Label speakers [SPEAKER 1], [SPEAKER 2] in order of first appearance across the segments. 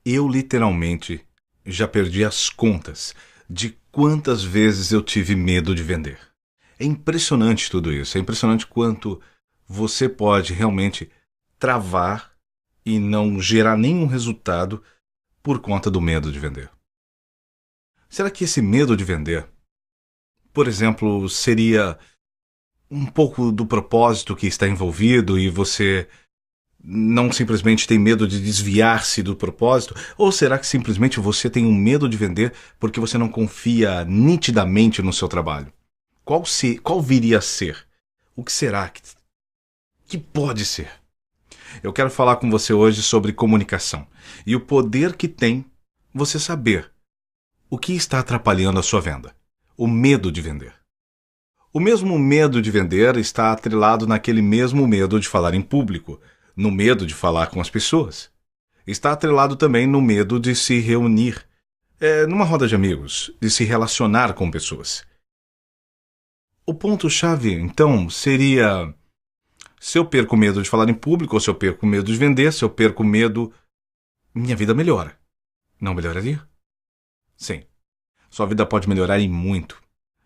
[SPEAKER 1] Eu literalmente já perdi as contas de quantas vezes eu tive medo de vender. É impressionante tudo isso. É impressionante quanto você pode realmente travar e não gerar nenhum resultado por conta do medo de vender. Será que esse medo de vender, por exemplo, seria um pouco do propósito que está envolvido e você não simplesmente tem medo de desviar-se do propósito? Ou será que simplesmente você tem um medo de vender porque você não confia nitidamente no seu trabalho? Qual viria a ser? O que será que pode ser? Eu quero falar com você hoje sobre comunicação e o poder que tem você saber o que está atrapalhando a sua venda. O medo de vender. O mesmo medo de vender está atrelado naquele mesmo medo de falar em público, no medo de falar com as pessoas. Está atrelado também no medo de se reunir, numa roda de amigos, de se relacionar com pessoas. O ponto-chave, então, seria: se eu perco medo de falar em público, ou se eu perco medo de vender, se eu perco medo, minha vida melhora. Não melhoraria? Sim. Sua vida pode melhorar e muito.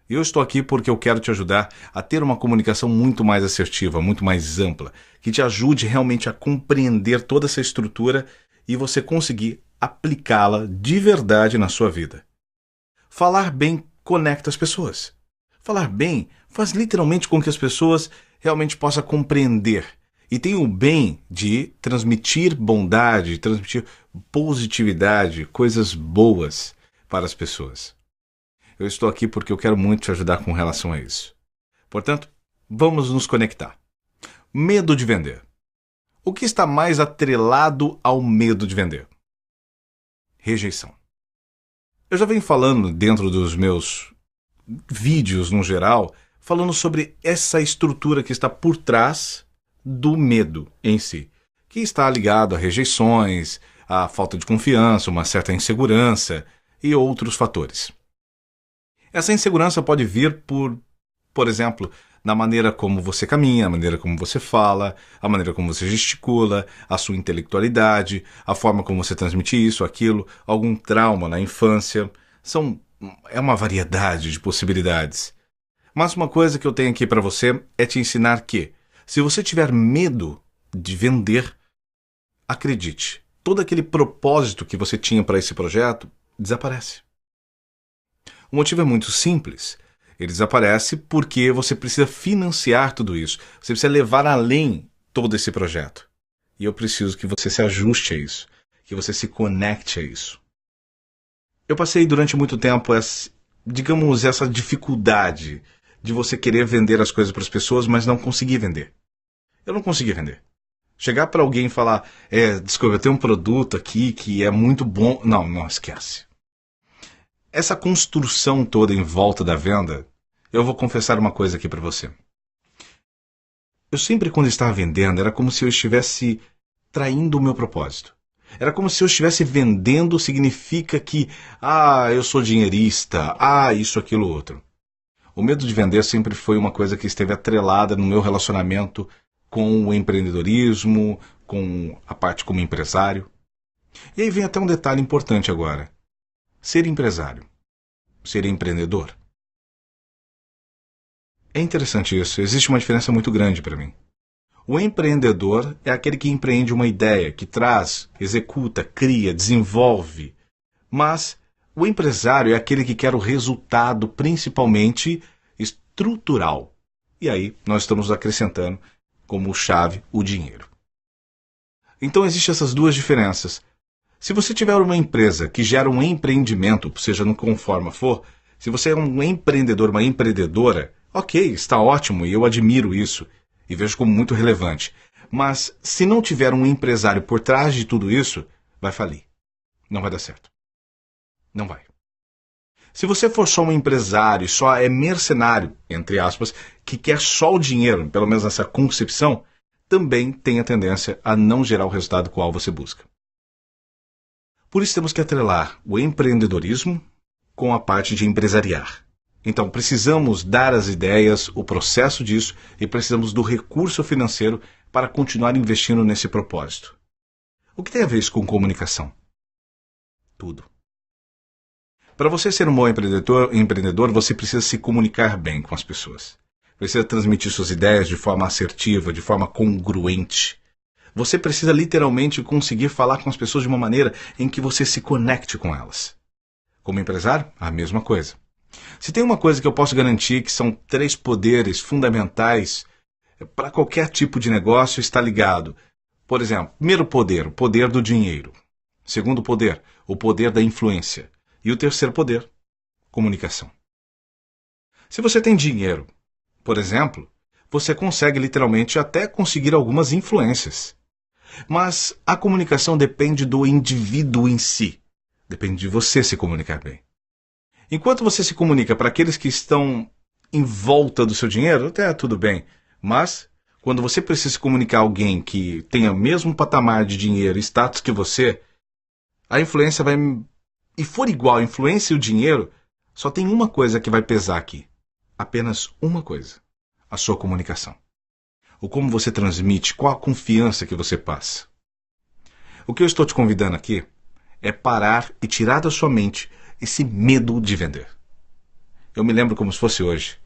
[SPEAKER 1] E eu estou aqui porque eu quero te ajudar a ter uma comunicação muito mais assertiva, muito mais ampla, que te ajude realmente a compreender toda essa estrutura e você conseguir aplicá-la de verdade na sua vida. Falar bem conecta as pessoas. Falar bem faz literalmente com que as pessoas realmente possam compreender. E tem o bem de transmitir bondade, transmitir positividade, coisas boas para as pessoas. Eu estou aqui porque eu quero muito te ajudar com relação a isso. Portanto, vamos nos conectar. Medo de vender. O que está mais atrelado ao medo de vender? Rejeição. Eu já venho falando dentro dos meus vídeos, no geral, falando sobre essa estrutura que está por trás do medo em si, que está ligado a rejeições, a falta de confiança, uma certa insegurança e outros fatores. Essa insegurança pode vir por exemplo, na maneira como você caminha, a maneira como você fala, a maneira como você gesticula, a sua intelectualidade, a forma como você transmite isso, aquilo, algum trauma na infância. É uma variedade de possibilidades. Mas uma coisa que eu tenho aqui para você é te ensinar que, se você tiver medo de vender, acredite, todo aquele propósito que você tinha para esse projeto desaparece. O motivo é muito simples. Ele desaparece porque você precisa financiar tudo isso. Você precisa levar além todo esse projeto. E eu preciso que você se ajuste a isso, que você se conecte a isso. Eu passei durante muito tempo essa dificuldade de você querer vender as coisas para as pessoas, mas não conseguir vender. Eu não conseguia vender. Chegar para alguém e falar: desculpa, eu tenho um produto aqui que é muito bom. Não, esquece. Essa construção toda em volta da venda, eu vou confessar uma coisa aqui para você. Eu sempre, quando estava vendendo, era como se eu estivesse traindo o meu propósito. Era como se eu estivesse vendendo significa que, eu sou dinheirista, isso, aquilo, outro. O medo de vender sempre foi uma coisa que esteve atrelada no meu relacionamento com o empreendedorismo, com a parte como empresário. E aí vem até um detalhe importante agora. Ser empresário. Ser empreendedor. É interessante isso. Existe uma diferença muito grande para mim. O empreendedor é aquele que empreende uma ideia, que traz, executa, cria, desenvolve. Mas o empresário é aquele que quer o resultado principalmente estrutural. E aí nós estamos acrescentando como chave o dinheiro. Então existem essas duas diferenças. Se você tiver uma empresa que gera um empreendimento, seja no qual forma for, se você é um empreendedor, uma empreendedora, ok, está ótimo e eu admiro isso e vejo como muito relevante. Mas se não tiver um empresário por trás de tudo isso, vai falir. Não vai dar certo. Não vai. Se você for só um empresário e só é mercenário, entre aspas, que quer só o dinheiro, pelo menos nessa concepção, também tem a tendência a não gerar o resultado qual você busca. Por isso temos que atrelar o empreendedorismo com a parte de empresariar. Então precisamos dar as ideias, o processo disso e precisamos do recurso financeiro para continuar investindo nesse propósito. O que tem a ver isso com comunicação? Tudo. Para você ser um bom empreendedor, você precisa se comunicar bem com as pessoas. Precisa transmitir suas ideias de forma assertiva, de forma congruente. Você precisa literalmente conseguir falar com as pessoas de uma maneira em que você se conecte com elas. Como empresário, a mesma coisa. Se tem uma coisa que eu posso garantir que são 3 poderes fundamentais para qualquer tipo de negócio, está ligado. Por exemplo, primeiro poder, o poder do dinheiro. Segundo poder, o poder da influência. E o terceiro poder, comunicação. Se você tem dinheiro, por exemplo, você consegue literalmente até conseguir algumas influências. Mas a comunicação depende do indivíduo em si. Depende de você se comunicar bem. Enquanto você se comunica para aqueles que estão em volta do seu dinheiro, até tudo bem. Mas, quando você precisa se comunicar a alguém que tenha o mesmo patamar de dinheiro e status que você, a influência vai... E for igual a influência e o dinheiro, só tem uma coisa que vai pesar aqui. Apenas uma coisa. A sua comunicação. O como você transmite, qual a confiança que você passa. O que eu estou te convidando aqui é parar e tirar da sua mente esse medo de vender. Eu me lembro como se fosse hoje.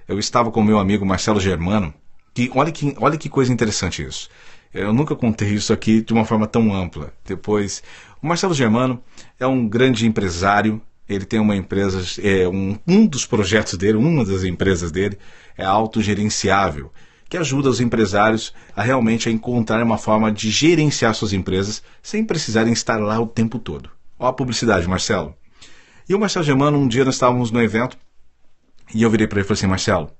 [SPEAKER 1] Eu estava com o meu amigo Marcelo Germano, que olha que coisa interessante isso. Eu nunca contei isso aqui de uma forma tão ampla. Depois, o Marcelo Germano é um grande empresário. Ele tem uma empresa, um dos projetos dele, uma das empresas dele, é autogerenciável, que ajuda os empresários a realmente encontrar uma forma de gerenciar suas empresas sem precisarem estar lá o tempo todo. Olha a publicidade, Marcelo. E o Marcelo Germano, um dia nós estávamos no evento e eu virei para ele e falei assim, Marcelo,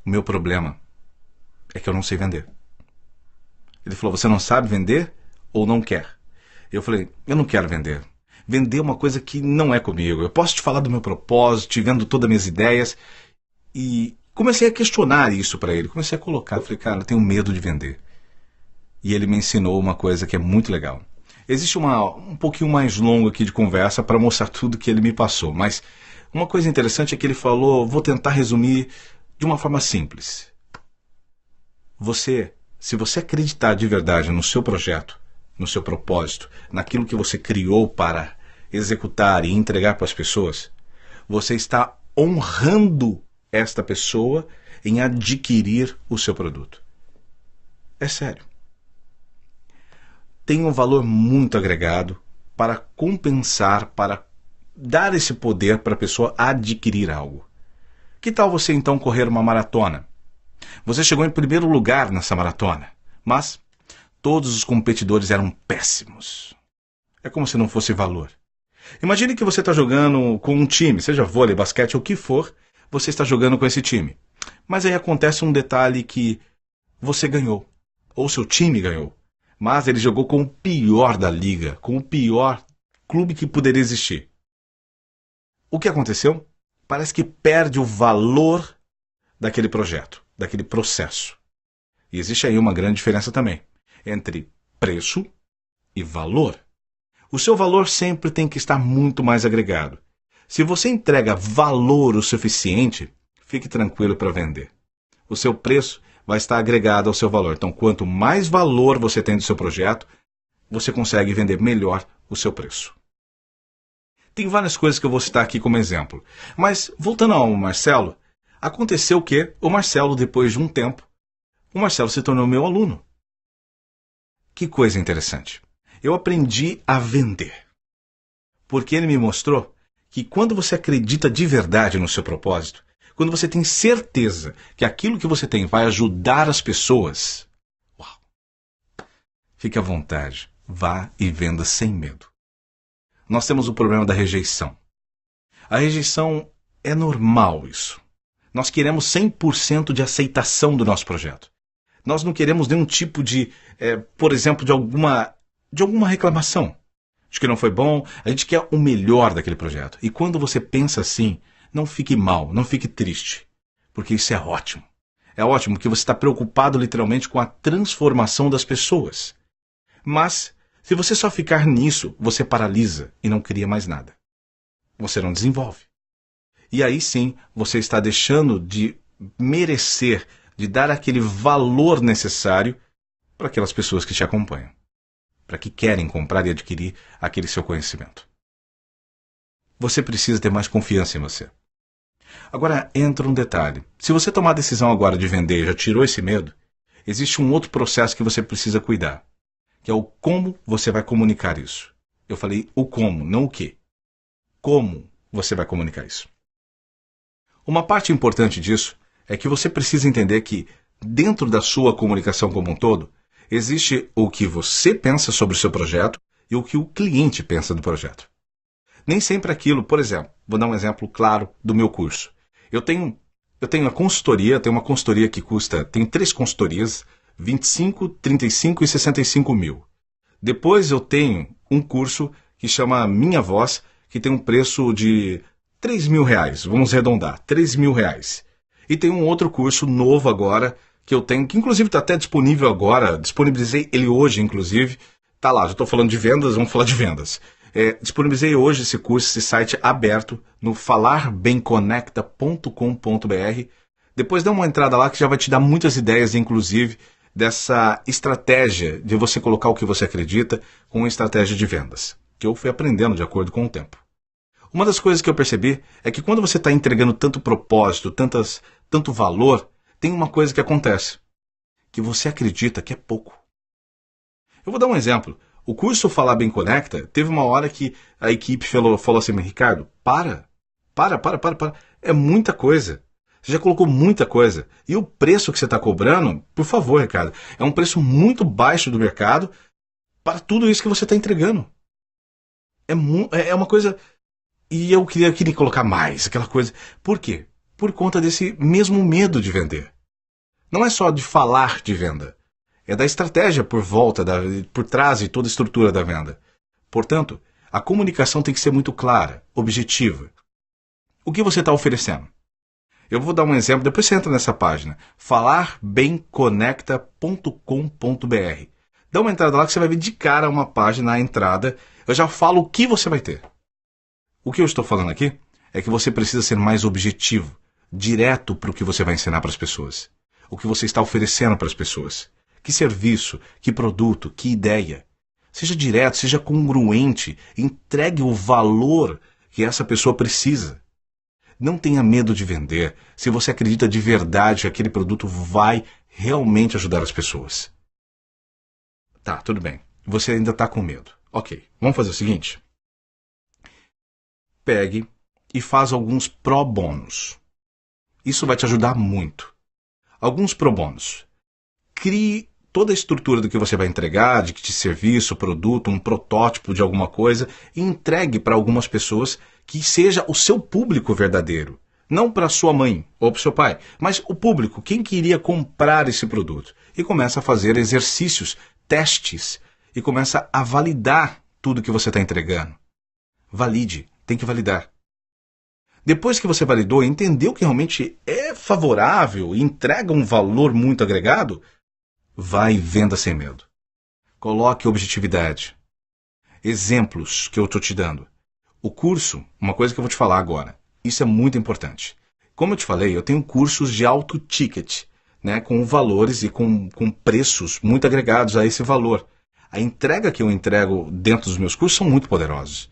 [SPEAKER 1] o meu problema é que eu não sei vender. Ele falou, você não sabe vender ou não quer? Eu falei, eu não quero vender. Vender é uma coisa que não é comigo. Eu posso te falar do meu propósito, te vendo todas as minhas ideias. E comecei a questionar isso para ele. Comecei a colocar. Eu falei, cara, eu tenho medo de vender. E ele me ensinou uma coisa que é muito legal. Existe um pouquinho mais longo aqui de conversa para mostrar tudo que ele me passou. Mas uma coisa interessante é que ele falou, vou tentar resumir de uma forma simples. Se você acreditar de verdade no seu projeto, no seu propósito, naquilo que você criou para executar e entregar para as pessoas, você está honrando esta pessoa em adquirir o seu produto. É sério. Tem um valor muito agregado para compensar, para dar esse poder para a pessoa adquirir algo. Que tal você então correr uma maratona? Você chegou em primeiro lugar nessa maratona, mas todos os competidores eram péssimos. É como se não fosse valor. Imagine que você está jogando com um time, seja vôlei, basquete ou o que for, você está jogando com esse time. Mas aí acontece um detalhe que você ganhou, ou seu time ganhou, mas ele jogou com o pior da liga, com o pior clube que poderia existir. O que aconteceu? Parece que perde o valor daquele projeto, daquele processo. E existe aí uma grande diferença também entre preço e valor. O seu valor sempre tem que estar muito mais agregado. Se você entrega valor o suficiente, fique tranquilo para vender. O seu preço vai estar agregado ao seu valor. Então, quanto mais valor você tem do seu projeto, você consegue vender melhor o seu preço. Tem várias coisas que eu vou citar aqui como exemplo. Mas, voltando ao Marcelo, aconteceu que o Marcelo, depois de um tempo, o Marcelo se tornou meu aluno. Que coisa interessante. Eu aprendi a vender. Porque ele me mostrou que quando você acredita de verdade no seu propósito, quando você tem certeza que aquilo que você tem vai ajudar as pessoas, uau, fique à vontade, vá e venda sem medo. Nós temos o problema da rejeição. A rejeição é normal isso. Nós queremos 100% de aceitação do nosso projeto. Nós não queremos nenhum tipo de, por exemplo, de alguma reclamação. De que não foi bom, a gente quer o melhor daquele projeto. E quando você pensa assim, não fique mal, não fique triste. Porque isso é ótimo. É ótimo porque você está preocupado literalmente com a transformação das pessoas. Mas, se você só ficar nisso, você paralisa e não cria mais nada. Você não desenvolve. E aí sim, você está deixando de merecer, de dar aquele valor necessário para aquelas pessoas que te acompanham, para que querem comprar e adquirir aquele seu conhecimento. você precisa ter mais confiança em você. Agora entra um detalhe. Se você tomar a decisão agora de vender e já tirou esse medo, existe um outro processo que você precisa cuidar, que é o como você vai comunicar isso. Eu falei o como, não o quê. Como você vai comunicar isso? Uma parte importante disso é que você precisa entender que, dentro da sua comunicação como um todo, existe o que você pensa sobre o seu projeto e o que o cliente pensa do projeto. Nem sempre aquilo, por exemplo, vou dar um exemplo claro do meu curso. Eu tenho a consultoria, tenho uma consultoria que custa, tem 3 consultorias, 25, 35 e 65 mil. Depois eu tenho um curso que chama Minha Voz, que tem um preço de 3 mil reais, vamos arredondar, 3 mil reais. E tem um outro curso novo agora, que eu tenho, que inclusive está até disponível agora, disponibilizei ele hoje, inclusive, tá lá, já estou falando de vendas, vamos falar de vendas. Disponibilizei hoje esse curso, esse site aberto no falarbemconecta.com.br. Depois dá uma entrada lá que já vai te dar muitas ideias, inclusive, dessa estratégia de você colocar o que você acredita com uma estratégia de vendas, que eu fui aprendendo de acordo com o tempo. Uma das coisas que eu percebi é que quando você está entregando tanto propósito, tanto valor, tem uma coisa que acontece, que você acredita que é pouco. Eu vou dar um exemplo. O curso Falar Bem Conecta, teve uma hora que a equipe falou assim, Ricardo, para. É muita coisa. Você já colocou muita coisa. E o preço que você está cobrando, por favor, Ricardo, é um preço muito baixo do mercado para tudo isso que você está entregando. É uma coisa... E eu queria colocar mais, aquela coisa. Por quê? Por conta desse mesmo medo de vender. Não é só de falar de venda. É da estratégia por trás de toda a estrutura da venda. Portanto, a comunicação tem que ser muito clara, objetiva. O que você está oferecendo? Eu vou dar um exemplo, depois você entra nessa página, falarbemconecta.com.br. Dá uma entrada lá que você vai ver de cara uma página, na entrada, eu já falo o que você vai ter. O que eu estou falando aqui é que você precisa ser mais objetivo, direto para o que você vai ensinar para as pessoas. O que você está oferecendo para as pessoas. Que serviço, que produto, que ideia. Seja direto, seja congruente, entregue o valor que essa pessoa precisa. Não tenha medo de vender se você acredita de verdade que aquele produto vai realmente ajudar as pessoas. Tá, tudo bem. Você ainda está com medo. Ok, vamos fazer o seguinte. Pegue e faz alguns pro bônus. Isso vai te ajudar muito. Alguns pro bônus. Crie toda a estrutura do que você vai entregar, de que serviço, produto, um protótipo de alguma coisa, e entregue para algumas pessoas que seja o seu público verdadeiro. Não para sua mãe ou para seu pai, mas o público, quem queria comprar esse produto. E começa a fazer exercícios, testes, e começa a validar tudo que você está entregando. Valide, tem que validar. Depois que você validou e entendeu que realmente é favorável e entrega um valor muito agregado, vai e venda sem medo. Coloque objetividade. Exemplos que eu estou te dando. O curso, uma coisa que eu vou te falar agora, isso é muito importante. Como eu te falei, eu tenho cursos de alto ticket, né, com valores e com preços muito agregados a esse valor. A entrega que eu entrego dentro dos meus cursos são muito poderosos.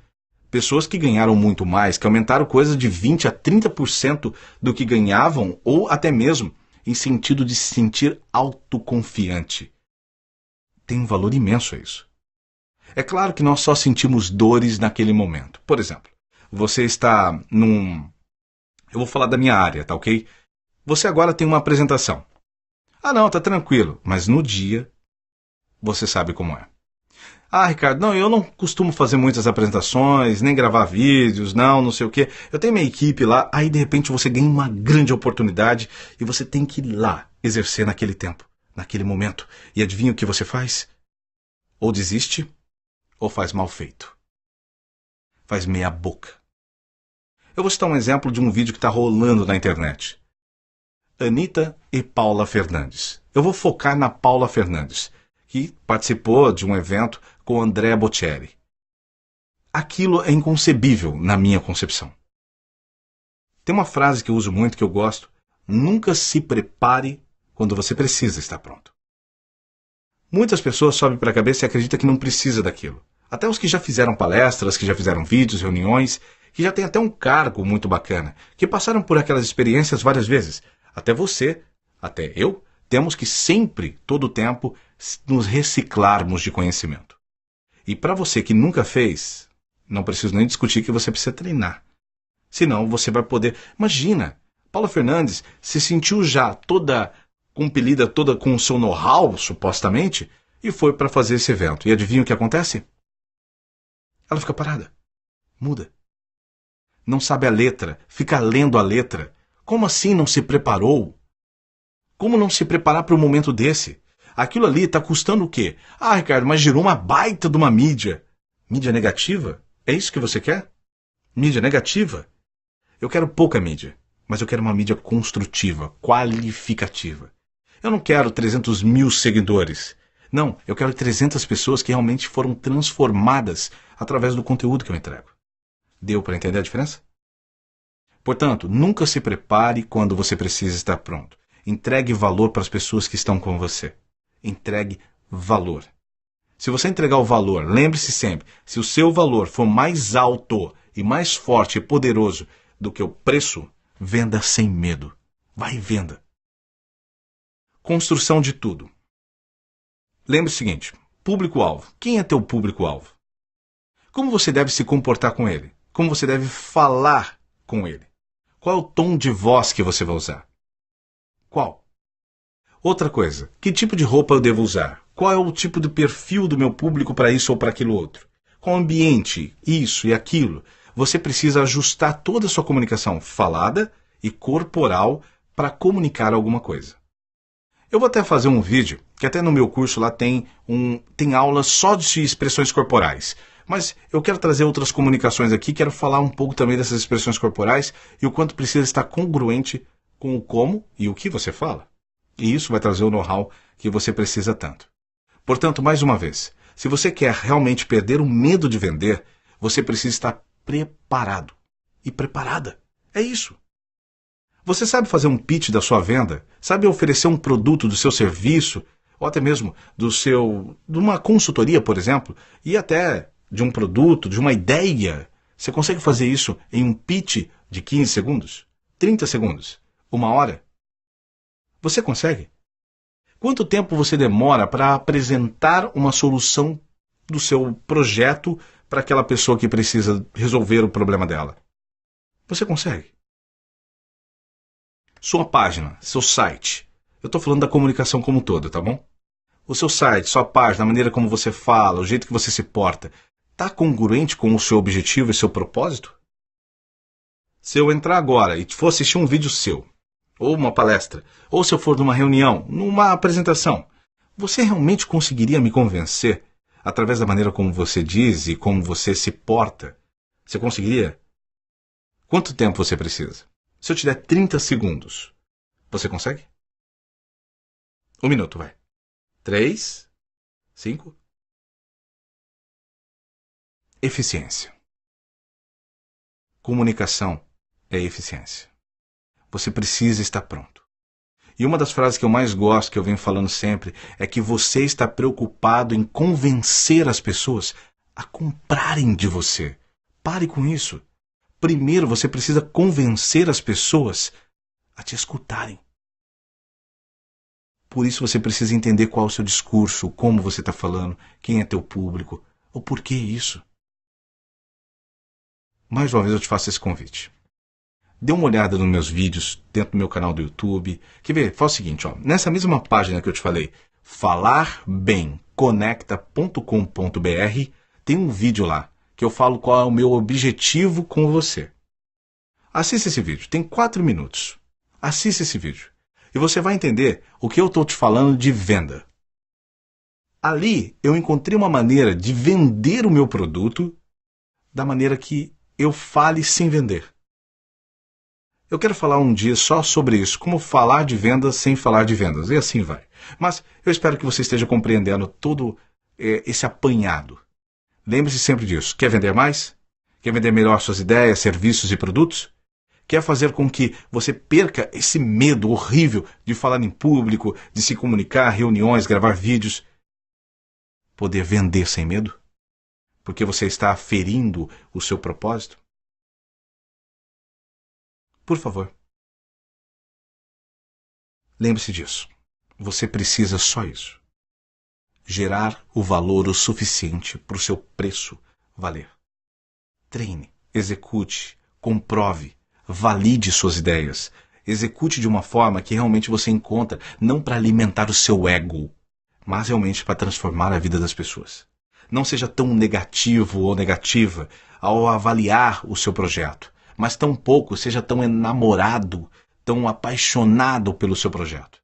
[SPEAKER 1] Pessoas que ganharam muito mais, que aumentaram coisa de 20% a 30% do que ganhavam, ou até mesmo em sentido de se sentir autoconfiante. Tem um valor imenso isso. É claro que nós só sentimos dores naquele momento. Por exemplo, você está Eu vou falar da minha área, tá ok? Você agora tem uma apresentação. Ah não, tá tranquilo. Mas no dia, você sabe como é. Ah, Ricardo, não, eu não costumo fazer muitas apresentações, nem gravar vídeos, não sei o quê. Eu tenho minha equipe lá, aí de repente você ganha uma grande oportunidade e você tem que ir lá exercer naquele tempo, naquele momento. E adivinha o que você faz? Ou desiste, ou faz mal feito. Faz meia boca. Eu vou citar um exemplo de um vídeo que está rolando na internet. Anitta e Paula Fernandes. Eu vou focar na Paula Fernandes, que participou de um evento com Andrea Bocelli. Aquilo é inconcebível na minha concepção. Tem uma frase que eu uso muito, que eu gosto. Nunca se prepare quando você precisa estar pronto. Muitas pessoas sobem para a cabeça e acreditam que não precisa daquilo. Até os que já fizeram palestras, que já fizeram vídeos, reuniões, que já têm até um cargo muito bacana, que passaram por aquelas experiências várias vezes. Até você, até eu, temos que sempre, todo o tempo, nos reciclarmos de conhecimento. E para você que nunca fez, não preciso nem discutir que você precisa treinar. Senão você vai poder... Imagina, Paula Fernandes se sentiu já toda compelida, toda com o seu know-how, supostamente, e foi para fazer esse evento. E adivinha o que acontece? Ela fica parada. Muda. Não sabe a letra, fica lendo a letra. Como assim não se preparou? Como não se preparar para um momento desse? Aquilo ali está custando o quê? Ah, Ricardo, mas gerou uma baita de uma mídia. Mídia negativa? É isso que você quer? Mídia negativa? Eu quero pouca mídia, mas eu quero uma mídia construtiva, qualificativa. Eu não quero 300 mil seguidores. Não, eu quero 300 pessoas que realmente foram transformadas através do conteúdo que eu entrego. Deu para entender a diferença? Portanto, nunca se prepare quando você precisa estar pronto. Entregue valor para as pessoas que estão com você. Entregue valor. Se você entregar o valor, lembre-se sempre, se o seu valor for mais alto e mais forte e poderoso do que o preço, venda sem medo. Vai e venda. Construção de tudo. Lembre-se o seguinte, público-alvo. Quem é teu público-alvo? Como você deve se comportar com ele? Como você deve falar com ele? Qual é o tom de voz que você vai usar? Qual? Outra coisa, que tipo de roupa eu devo usar? Qual é o tipo de perfil do meu público para isso ou para aquilo outro? Qual ambiente, isso e aquilo? Você precisa ajustar toda a sua comunicação falada e corporal para comunicar alguma coisa. Eu vou até fazer um vídeo, que até no meu curso lá tem aulas só de expressões corporais. Mas eu quero trazer outras comunicações aqui, quero falar um pouco também dessas expressões corporais e o quanto precisa estar congruente com o como e o que você fala. E isso vai trazer o know-how que você precisa tanto. Portanto, mais uma vez, se você quer realmente perder o medo de vender, você precisa estar preparado e preparada. É isso. Você sabe fazer um pitch da sua venda? Sabe oferecer um produto do seu serviço? Ou até mesmo de uma consultoria, por exemplo, e até de um produto, de uma ideia. Você consegue fazer isso em um pitch de 15 segundos? 30 segundos? 1 hora? Você consegue? Quanto tempo você demora para apresentar uma solução do seu projeto para aquela pessoa que precisa resolver o problema dela? Você consegue? Sua página, seu site. Eu estou falando da comunicação como um todo, tá bom? O seu site, sua página, a maneira como você fala, o jeito que você se porta, está congruente com o seu objetivo e seu propósito? Se eu entrar agora e for assistir um vídeo seu, ou uma palestra, ou se eu for numa reunião, numa apresentação, você realmente conseguiria me convencer através da maneira como você diz e como você se porta? Você conseguiria? Quanto tempo você precisa? Se eu te der 30 segundos, você consegue? 1 minuto, vai. 3, 5. Eficiência. Comunicação é eficiência. Você precisa estar pronto. E uma das frases que eu mais gosto, que eu venho falando sempre, é que você está preocupado em convencer as pessoas a comprarem de você. Pare com isso. Primeiro você precisa convencer as pessoas a te escutarem. Por isso você precisa entender qual é o seu discurso, como você está falando, quem é teu público, ou por que isso. Mais uma vez eu te faço esse convite. Dê uma olhada nos meus vídeos dentro do meu canal do YouTube. Quer ver? Faz o seguinte, ó, nessa mesma página que eu te falei, falarbemconecta.com.br, tem um vídeo lá que eu falo qual é o meu objetivo com você. Assista esse vídeo, tem 4 minutos. Assista esse vídeo. E você vai entender o que eu estou te falando de venda. Ali eu encontrei uma maneira de vender o meu produto da maneira que eu fale sem vender. Eu quero falar um dia só sobre isso, como falar de vendas sem falar de vendas, e assim vai. Mas eu espero que você esteja compreendendo todo esse apanhado. Lembre-se sempre disso. Quer vender mais? Quer vender melhor suas ideias, serviços e produtos? Quer fazer com que você perca esse medo horrível de falar em público, de se comunicar, reuniões, gravar vídeos? Poder vender sem medo? Porque você está ferindo o seu propósito? Por favor, lembre-se disso. Você precisa só isso. Gerar o valor o suficiente para o seu preço valer. Treine, execute, comprove, valide suas ideias. Execute de uma forma que realmente você encontra, não para alimentar o seu ego, mas realmente para transformar a vida das pessoas. Não seja tão negativo ou negativa ao avaliar o seu projeto, mas tampouco seja tão enamorado, tão apaixonado pelo seu projeto.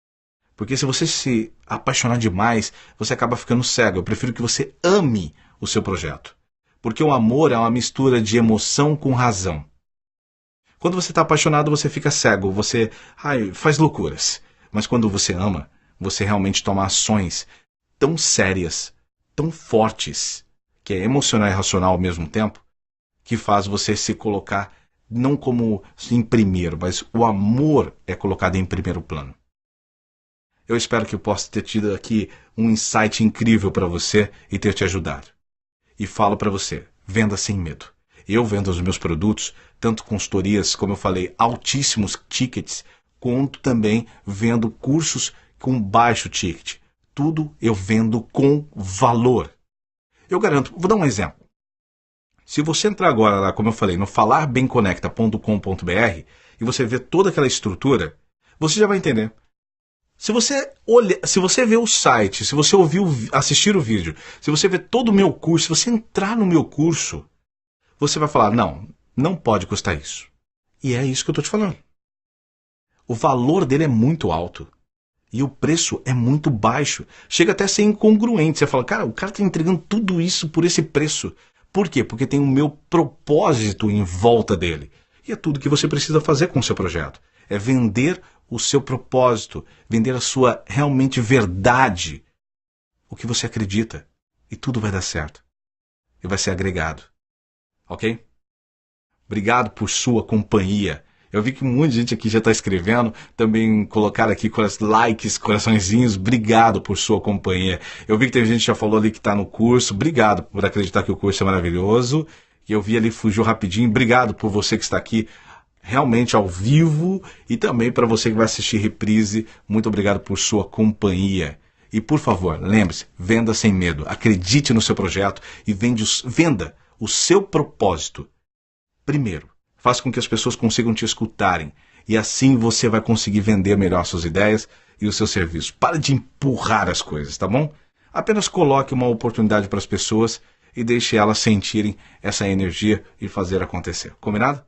[SPEAKER 1] Porque se você se apaixonar demais, você acaba ficando cego. Eu prefiro que você ame o seu projeto. Porque o amor é uma mistura de emoção com razão. Quando você está apaixonado, você fica cego, você faz loucuras. Mas quando você ama, você realmente toma ações tão sérias, tão fortes, que é emocional e racional ao mesmo tempo, que faz você se colocar não como em primeiro, mas o amor é colocado em primeiro plano. Eu espero que eu possa ter tido aqui um insight incrível para você e ter te ajudado. E falo para você, venda sem medo. Eu vendo os meus produtos, tanto consultorias, como eu falei, altíssimos tickets, quanto também vendo cursos com baixo ticket. Tudo eu vendo com valor. Eu garanto, vou dar um exemplo. Se você entrar agora lá, como eu falei, no falarbemconecta.com.br e você ver toda aquela estrutura, você já vai entender. Se você ver o site, se você assistir o vídeo, se você ver todo o meu curso, se você entrar no meu curso, você vai falar, não pode custar isso. E é isso que eu estou te falando. O valor dele é muito alto. E o preço é muito baixo. Chega até a ser incongruente. Você fala, cara, o cara está entregando tudo isso por esse preço. Por quê? Porque tem o meu propósito em volta dele. E é tudo que você precisa fazer com o seu projeto. É vender o seu propósito, vender a sua realmente verdade, o que você acredita, e tudo vai dar certo. E vai ser agregado. Ok? Obrigado por sua companhia. Eu vi que muita gente aqui já está escrevendo, também colocaram aqui likes, coraçõezinhos. Obrigado por sua companhia. Eu vi que tem gente que já falou ali que está no curso. Obrigado por acreditar que o curso é maravilhoso. E eu vi ali, fugiu rapidinho. Obrigado por você que está aqui realmente ao vivo e também para você que vai assistir reprise, muito obrigado por sua companhia. E por favor, lembre-se, venda sem medo, acredite no seu projeto e venda o seu propósito. Primeiro, faça com que as pessoas consigam te escutarem e assim você vai conseguir vender melhor suas ideias e o seu serviço. Para de empurrar as coisas, tá bom? Apenas coloque uma oportunidade para as pessoas e deixe elas sentirem essa energia e fazer acontecer. Combinado?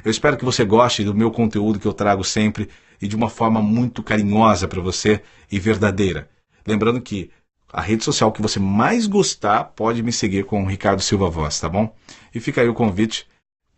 [SPEAKER 1] Eu espero que você goste do meu conteúdo que eu trago sempre e de uma forma muito carinhosa para você e verdadeira. Lembrando que a rede social que você mais gostar pode me seguir com o Ricardo Silva Voz, tá bom? E fica aí o convite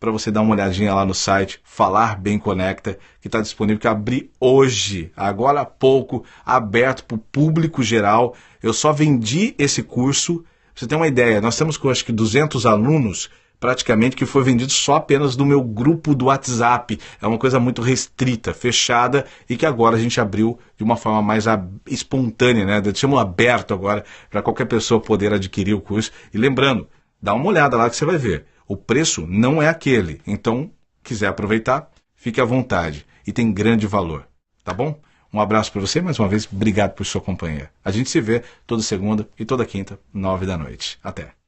[SPEAKER 1] para você dar uma olhadinha lá no site Falar Bem Conecta, que está disponível, que abri hoje, agora há pouco, aberto para o público geral. Eu só vendi esse curso, pra você ter uma ideia, nós temos acho que 200 alunos, praticamente, que foi vendido só apenas do meu grupo do WhatsApp. É uma coisa muito restrita, fechada, e que agora a gente abriu de uma forma mais espontânea, né? Deixamos aberto agora para qualquer pessoa poder adquirir o curso. E lembrando, dá uma olhada lá que você vai ver. O preço não é aquele. Então, quiser aproveitar, fique à vontade. E tem grande valor. Tá bom? Um abraço para você, mais uma vez, obrigado por sua companhia. A gente se vê toda segunda e toda quinta, 9 da noite. Até.